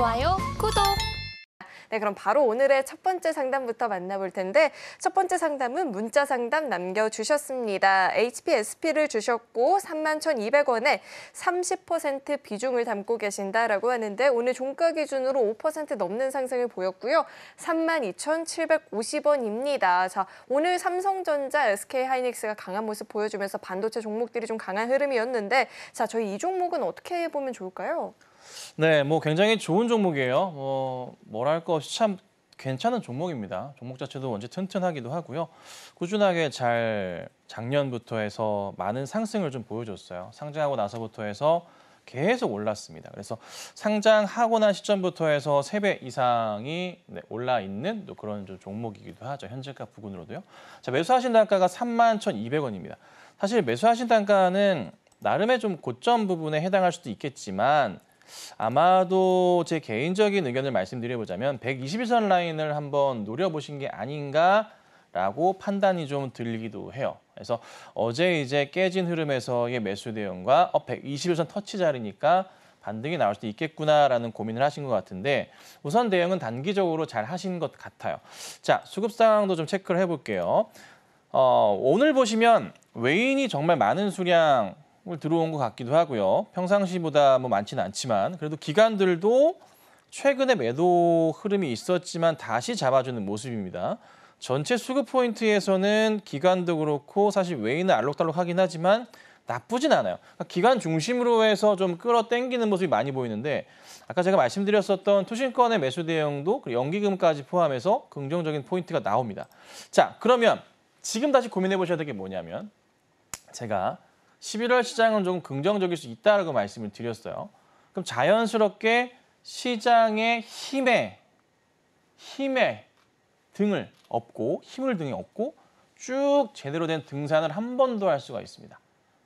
좋아요, 구독! 네, 그럼 바로 오늘의 첫 번째 상담부터 만나볼 텐데 첫 번째 상담은 문자 상담 남겨주셨습니다. HPSP를 주셨고 31,200원에 30% 비중을 담고 계신다라고 하는데 오늘 종가 기준으로 5% 넘는 상승을 보였고요. 32,750원입니다. 자, 오늘 삼성전자, SK하이닉스가 강한 모습 보여주면서 반도체 종목들이 좀 강한 흐름이었는데 자, 저희 이 종목은 어떻게 보면 좋을까요? 네, 굉장히 좋은 종목이에요. 뭐랄 것 없이 참 괜찮은 종목입니다. 종목 자체도 원체 튼튼하기도 하고요. 꾸준하게 잘 작년부터 해서 많은 상승을 좀 보여줬어요. 상장하고 나서부터 해서 계속 올랐습니다. 그래서 상장하고 난 시점부터 해서 3배 이상이 올라 있는 또 그런 좀 종목이기도 하죠. 현재가 부근으로도요. 자, 매수하신 단가가 31,200원입니다. 사실 매수하신 단가는 나름의 좀 고점 부분에 해당할 수도 있겠지만 아마도 제 개인적인 의견을 말씀드려보자면 121선 라인을 한번 노려보신 게 아닌가라고 판단이 좀 들기도 해요. 그래서 어제 이제 깨진 흐름에서의 매수 대응과 121선 터치 자리니까 반등이 나올 수도 있겠구나라는 고민을 하신 것 같은데 우선 대응은 단기적으로 잘 하신 것 같아요. 자, 수급 상황도 좀 체크를 해볼게요. 오늘 보시면 외인이 정말 많은 수량 들어온 것 같기도 하고요. 평상시보다 많지는 않지만 그래도 기관들도 최근에 매도 흐름이 있었지만 다시 잡아주는 모습입니다. 전체 수급 포인트에서는 기관도 그렇고 사실 외인은 알록달록하긴 하지만 나쁘진 않아요. 그러니까 기관 중심으로 해서 좀 끌어당기는 모습이 많이 보이는데 아까 제가 말씀드렸었던 투신권의 매수 대응도 연기금까지 포함해서 긍정적인 포인트가 나옵니다. 자, 그러면 지금 다시 고민해 보셔야 될 게 뭐냐면 제가 11월 시장은 조금 긍정적일 수 있다라고 말씀을 드렸어요. 그럼 자연스럽게 시장의 힘에 등을 업고 힘을 등에 업고 쭉 제대로 된 등산을 한 번 더 할 수가 있습니다.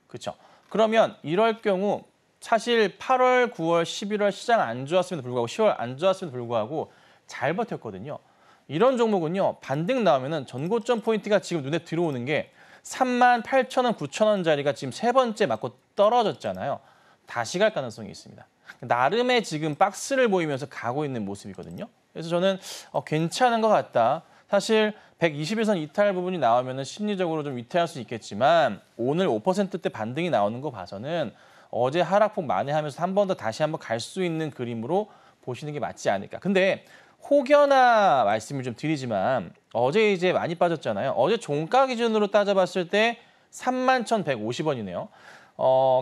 그렇죠? 그러면 이럴 경우 사실 8월, 9월, 11월 시장 안 좋았음에도 불구하고 10월 안 좋았음에도 불구하고 잘 버텼거든요. 이런 종목은요. 반등 나오면은 전고점 포인트가 지금 눈에 들어오는 게 38,000원, 9,000원짜리가 지금 세 번째 맞고 떨어졌잖아요. 다시 갈 가능성이 있습니다. 나름의 지금 박스를 보이면서 가고 있는 모습이거든요. 그래서 저는 괜찮은 것 같다. 사실 121선 이탈 부분이 나오면 심리적으로 좀 위태할 수 있겠지만 오늘 5%대 반등이 나오는 거 봐서는 어제 하락폭 만회하면서 한 번 더 다시 한번 갈 수 있는 그림으로 보시는 게 맞지 않을까. 근데 혹여나 말씀을 좀 드리지만 어제 이제 많이 빠졌잖아요. 어제 종가 기준으로 따져봤을 때 31,150원이네요.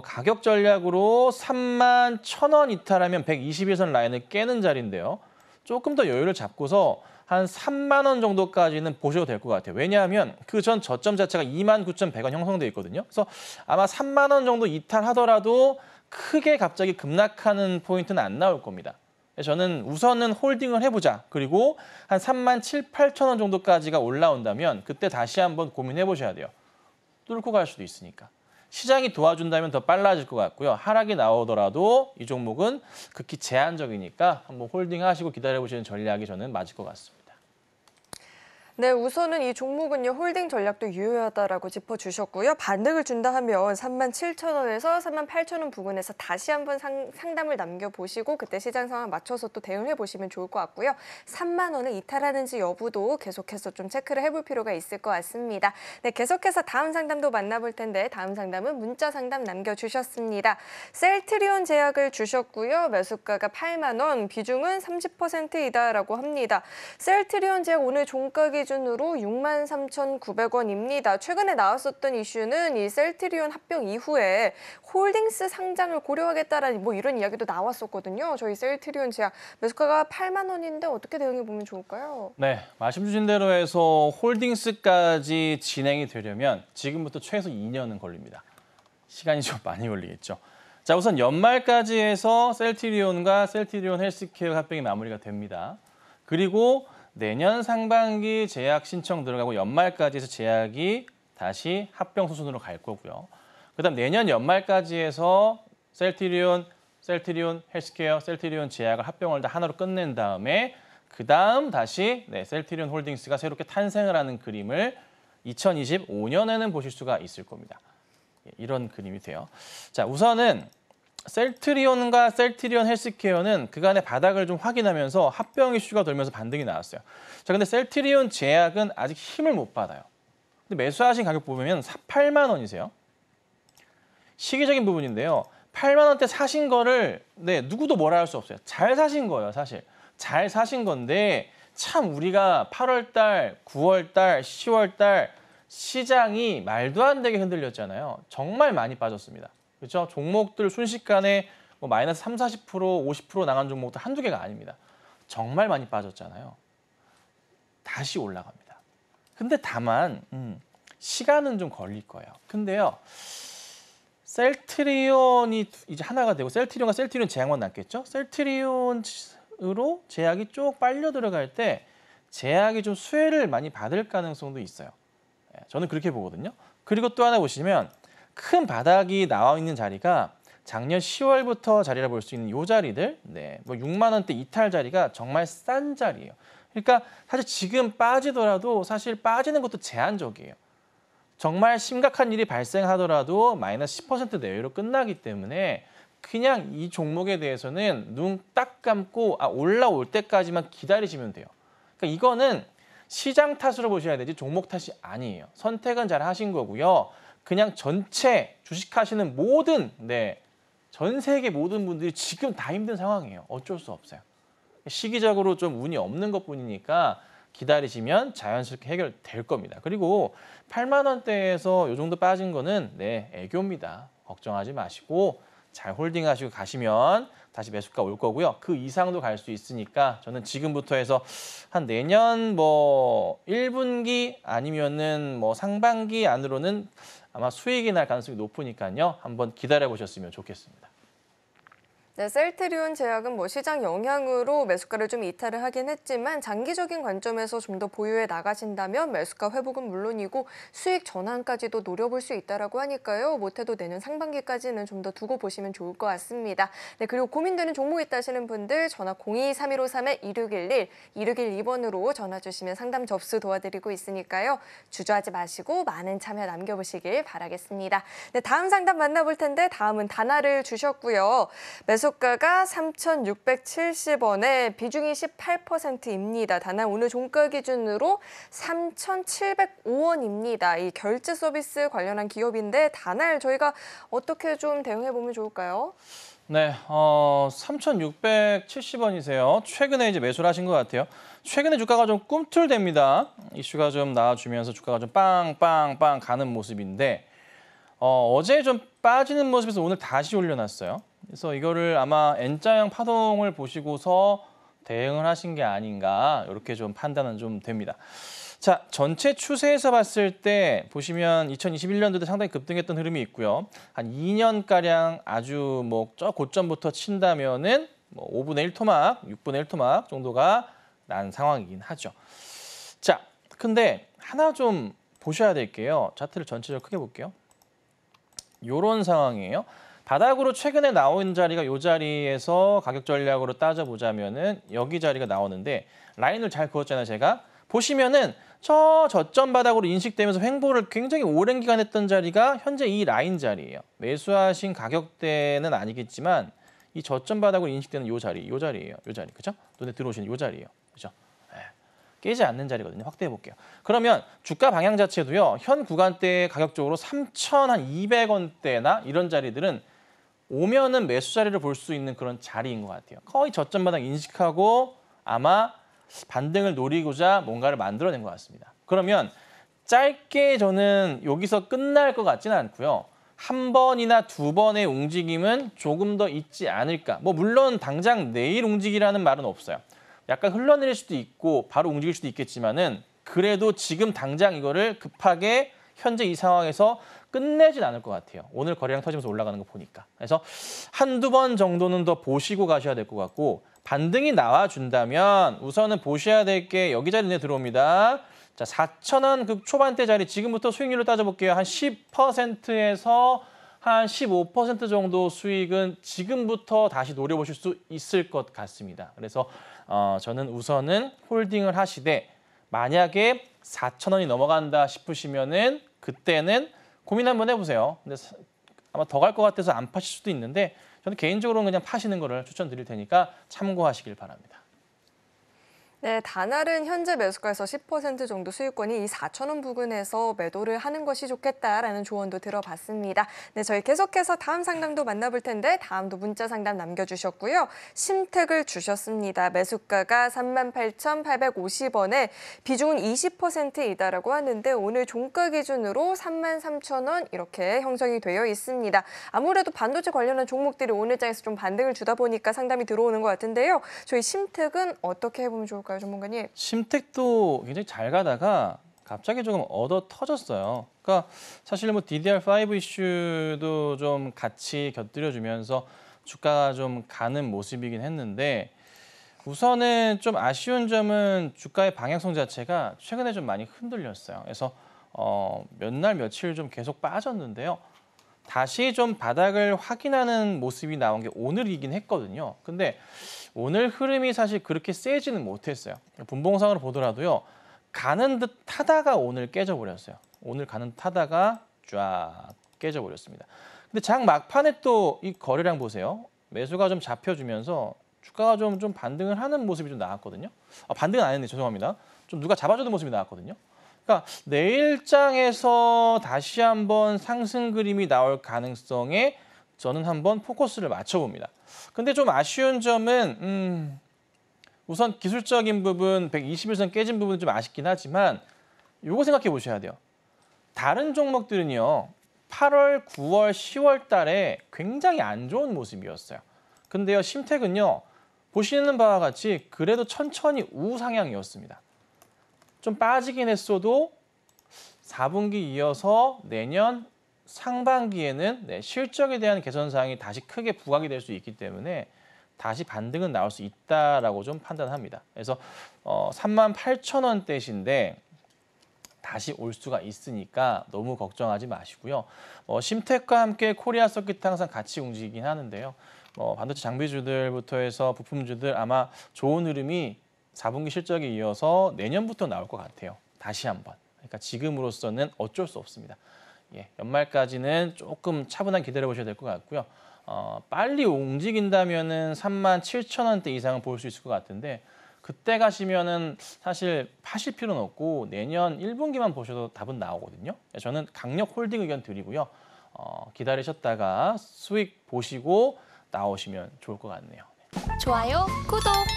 가격 전략으로 31,000원 이탈하면 121선 라인을 깨는 자리인데요. 조금 더 여유를 잡고서 한 3만 원 정도까지는 보셔도 될 것 같아요. 왜냐하면 그 전 저점 자체가 29,100원 형성돼 있거든요. 그래서 아마 3만 원 정도 이탈하더라도 크게 갑자기 급락하는 포인트는 안 나올 겁니다. 저는 우선은 홀딩을 해보자. 그리고 한 37,000~38,000원 정도까지가 올라온다면 그때 다시 한번 고민해 보셔야 돼요. 뚫고 갈 수도 있으니까. 시장이 도와준다면 더 빨라질 것 같고요. 하락이 나오더라도 이 종목은 극히 제한적이니까 한번 홀딩하시고 기다려보시는 전략이 저는 맞을 것 같습니다. 네, 우선은 이 종목은요. 홀딩 전략도 유효하다라고 짚어주셨고요. 반등을 준다 하면 37,000원에서 38,000원 부근에서 다시 한번 상담을 남겨보시고 그때 시장 상황 맞춰서 또 대응해 보시면 좋을 것 같고요. 3만 원을 이탈하는지 여부도 계속해서 좀 체크를 해볼 필요가 있을 것 같습니다. 네, 계속해서 다음 상담도 만나볼 텐데 다음 상담은 문자 상담 남겨주셨습니다. 셀트리온 제약을 주셨고요. 매수가가 8만 원, 비중은 30%이다라고 합니다. 셀트리온 제약 오늘 종가 기준으로 63,900원입니다. 최근에 나왔었던 이슈는 이 셀트리온 합병 이후에 홀딩스 상장을 고려하겠다라는 이런 이야기도 나왔었거든요. 저희 셀트리온 제약 매수가가 8만 원인데 어떻게 대응해 보면 좋을까요? 네, 말씀 주신 대로 해서 홀딩스까지 진행이 되려면 지금부터 최소 2년은 걸립니다. 시간이 좀 많이 걸리겠죠. 자, 우선 연말까지 해서 셀트리온과 셀트리온 헬스케어 합병이 마무리가 됩니다. 그리고 내년 상반기 제약 신청 들어가고 연말까지 해서 제약이 다시 합병 수순으로 갈 거고요. 그다음 내년 연말까지 해서 셀트리온 헬스케어, 셀트리온 제약을 합병을 다 하나로 끝낸 다음에 그다음 다시 셀트리온 홀딩스가 새롭게 탄생을 하는 그림을 2025년에는 보실 수가 있을 겁니다. 이런 그림이 돼요. 자, 우선은 셀트리온과 셀트리온 헬스케어는 그간의 바닥을 좀 확인하면서 합병 이슈가 돌면서 반등이 나왔어요. 자, 근데 셀트리온 제약은 아직 힘을 못 받아요. 근데 매수하신 가격 보면 8만 원이세요. 시기적인 부분인데요. 8만 원대 사신 거를 누구도 뭐라 할 수 없어요. 잘 사신 거예요, 사실. 잘 사신 건데 참 우리가 8월 달, 9월 달, 10월 달 시장이 말도 안 되게 흔들렸잖아요. 정말 많이 빠졌습니다. 그렇죠? 종목들 순식간에 뭐 마이너스 3, 40%, 50% 나간 종목도 한두 개가 아닙니다. 정말 많이 빠졌잖아요. 다시 올라갑니다. 근데 다만 시간은 좀 걸릴 거예요. 근데요. 셀트리온이 이제 하나가 되고 셀트리온과 셀트리온 제약만 남겠죠? 셀트리온으로 제약이 쭉 빨려 들어갈 때 제약이 좀 수혜를 많이 받을 가능성도 있어요. 저는 그렇게 보거든요. 그리고 또 하나 보시면 큰 바닥이 나와 있는 자리가 작년 10월부터 자리라 볼 수 있는 이 자리들, 뭐 6만 원대 이탈 자리가 정말 싼 자리예요. 그러니까 사실 지금 빠지더라도 사실 빠지는 것도 제한적이에요. 정말 심각한 일이 발생하더라도 마이너스 10% 내외로 끝나기 때문에 그냥 이 종목에 대해서는 눈 딱 감고 올라올 때까지만 기다리시면 돼요. 그러니까 이거는 시장 탓으로 보셔야 되지 종목 탓이 아니에요. 선택은 잘 하신 거고요. 그냥 전체 주식하시는 모든 전 세계 모든 분들이 지금 다 힘든 상황이에요. 어쩔 수 없어요. 시기적으로 좀 운이 없는 것뿐이니까 기다리시면 자연스럽게 해결될 겁니다. 그리고 8만 원대에서 이 정도 빠진 거는 애교입니다. 걱정하지 마시고 잘 홀딩하시고 가시면 다시 매수가 올 거고요. 그 이상도 갈 수 있으니까 저는 지금부터 해서 한 내년 뭐 1분기 아니면은 뭐 상반기 안으로는 아마 수익이 날 가능성이 높으니까요. 한번 기다려 보셨으면 좋겠습니다. 네, 셀트리온 제약은 뭐 시장 영향으로 매수가를 좀 이탈을 하긴 했지만 장기적인 관점에서 좀 더 보유해 나가신다면 매수가 회복은 물론이고 수익 전환까지도 노려볼 수 있다라고 하니까요. 못해도 내년 상반기까지는 좀 더 두고 보시면 좋을 것 같습니다. 네, 그리고 고민되는 종목 있다 하시는 분들 전화 02-3153-2611, 2612번으로 전화 주시면 상담 접수 도와드리고 있으니까요. 주저하지 마시고 많은 참여 남겨보시길 바라겠습니다. 네, 다음 상담 만나볼 텐데 다음은 다나를 주셨고요. 매수가가 3,670원에 비중이 18%입니다. 다나 오늘 종가 기준으로 3,705원입니다. 이 결제 서비스 관련한 기업인데 다날 저희가 어떻게 좀 대응해 보면 좋을까요? 네, 3,670원이세요. 최근에 이제 매수를 하신 것 같아요. 최근에 주가가 좀 꿈틀댑니다. 이슈가 좀 나와주면서 주가가 좀 빵빵빵 가는 모습인데 어제 좀 빠지는 모습에서 오늘 다시 올려놨어요. 그래서 이거를 아마 N자형 파동을 보시고서 대응을 하신 게 아닌가 이렇게 좀 판단은 좀 됩니다. 자, 전체 추세에서 봤을 때 보시면 2021년도도 상당히 급등했던 흐름이 있고요. 한 2년가량 아주 뭐 저 고점부터 친다면은 뭐 5분의 1 토막, 6분의 1 토막 정도가 난 상황이긴 하죠. 자, 근데 하나 좀 보셔야 될 게요. 차트를 전체적으로 크게 볼게요. 요런 상황이에요. 바닥으로 최근에 나온 자리가 이 자리에서 가격 전략으로 따져보자면은 여기 자리가 나오는데 라인을 잘 그었잖아요, 제가. 보시면은 저 저점 바닥으로 인식되면서 횡보를 굉장히 오랜 기간 했던 자리가 현재 이 라인 자리예요. 매수하신 가격대는 아니겠지만 이 저점 바닥으로 인식되는 이 자리예요. 이 자리, 그죠? 눈에 들어오시는 이 자리예요, 그죠? 깨지 않는 자리거든요. 확대해 볼게요. 그러면 주가 방향 자체도요. 현 구간대 가격적으로 3,200원대나 이런 자리들은 오면은 매수 자리를 볼 수 있는 그런 자리인 것 같아요. 거의 저점 바닥 인식하고 아마 반등을 노리고자 뭔가를 만들어낸 것 같습니다. 그러면 짧게 저는 여기서 끝날 것 같지는 않고요. 한 번이나 두 번의 움직임은 조금 더 있지 않을까. 뭐 물론 당장 내일 움직이라는 말은 없어요. 약간 흘러내릴 수도 있고 바로 움직일 수도 있겠지만은 그래도 지금 당장 이거를 급하게 현재 이 상황에서 끝내진 않을 것 같아요. 오늘 거래량 터지면서 올라가는 거 보니까. 그래서 한두 번 정도는 더 보시고 가셔야 될 것 같고 반등이 나와준다면 우선은 보셔야 될 게 여기 자리 눈에 들어옵니다. 자, 4,000원 그 초반대 자리 지금부터 수익률을 따져볼게요. 한 10%에서 한 15% 정도 수익은 지금부터 다시 노려보실 수 있을 것 같습니다. 그래서 저는 우선은 홀딩을 하시되 만약에 4,000원이 넘어간다 싶으시면은 그때는 고민 한번 해보세요. 근데 아마 더 갈 것 같아서 안 파실 수도 있는데 저는 개인적으로는 그냥 파시는 거를 추천드릴 테니까 참고하시길 바랍니다. 네, 다날은 현재 매수가에서 10% 정도 수익권이 이 4,000원 부근에서 매도를 하는 것이 좋겠다라는 조언도 들어봤습니다. 네, 저희 계속해서 다음 상담도 만나볼 텐데 다음도 문자 상담 남겨주셨고요. 심택을 주셨습니다. 매수가가 38,850원에 비중은 20%이다라고 하는데 오늘 종가 기준으로 33,000원 이렇게 형성이 되어 있습니다. 아무래도 반도체 관련한 종목들이 오늘 장에서 좀 반등을 주다 보니까 상담이 들어오는 것 같은데요. 저희 심택은 어떻게 해보면 좋을까요? 전문가님. 심택도 굉장히 잘 가다가 갑자기 조금 얻어 터졌어요. 그러니까 사실 뭐 DDR5 이슈도 좀 같이 곁들여주면서 주가가 좀 가는 모습이긴 했는데 우선은 좀 아쉬운 점은 주가의 방향성 자체가 최근에 좀 많이 흔들렸어요. 그래서 몇 날 며칠 좀 계속 빠졌는데요. 다시 좀 바닥을 확인하는 모습이 나온 게 오늘이긴 했거든요. 근데 오늘 흐름이 사실 그렇게 세지는 못했어요. 분봉상으로 보더라도요. 가는 듯 하다가 오늘 깨져버렸어요. 오늘 가는 듯 하다가 쫙 깨져버렸습니다. 근데 장 막판에 또 이 거래량 보세요. 매수가 좀 잡혀주면서 주가가 좀 반등을 하는 모습이 좀 나왔거든요. 반등은 안 했네. 죄송합니다. 좀 누가 잡아주는 모습이 나왔거든요. 그러니까 내일장에서 다시 한번 상승 그림이 나올 가능성에 저는 한번 포커스를 맞춰봅니다. 근데 좀 아쉬운 점은 우선 기술적인 부분 121선 깨진 부분은 좀 아쉽긴 하지만 이거 생각해 보셔야 돼요. 다른 종목들은요. 8월, 9월, 10월 달에 굉장히 안 좋은 모습이었어요. 근데요. 심택은요. 보시는 바와 같이 그래도 천천히 우상향이었습니다. 좀 빠지긴 했어도 4분기 이어서 내년 상반기에는 실적에 대한 개선 사항이 다시 크게 부각이 될 수 있기 때문에 다시 반등은 나올 수 있다라고 좀 판단합니다. 그래서 38,000원대신데 다시 올 수가 있으니까 너무 걱정하지 마시고요. 심택과 함께 코리아 서킷 항상 같이 움직이긴 하는데요. 반도체 장비주들부터 해서 부품주들 아마 좋은 흐름이 4분기 실적에 이어서 내년부터 나올 것 같아요. 다시 한번. 그러니까 지금으로서는 어쩔 수 없습니다. 예, 연말까지는 조금 차분한 기다려 보셔야 될 것 같고요. 빨리 움직인다면은 37,000원대 이상은 볼 수 있을 것 같은데 그때 가시면은 사실 파실 필요는 없고 내년 1분기만 보셔도 답은 나오거든요. 저는 강력 홀딩 의견 드리고요. 기다리셨다가 수익 보시고 나오시면 좋을 것 같네요. 좋아요, 구독!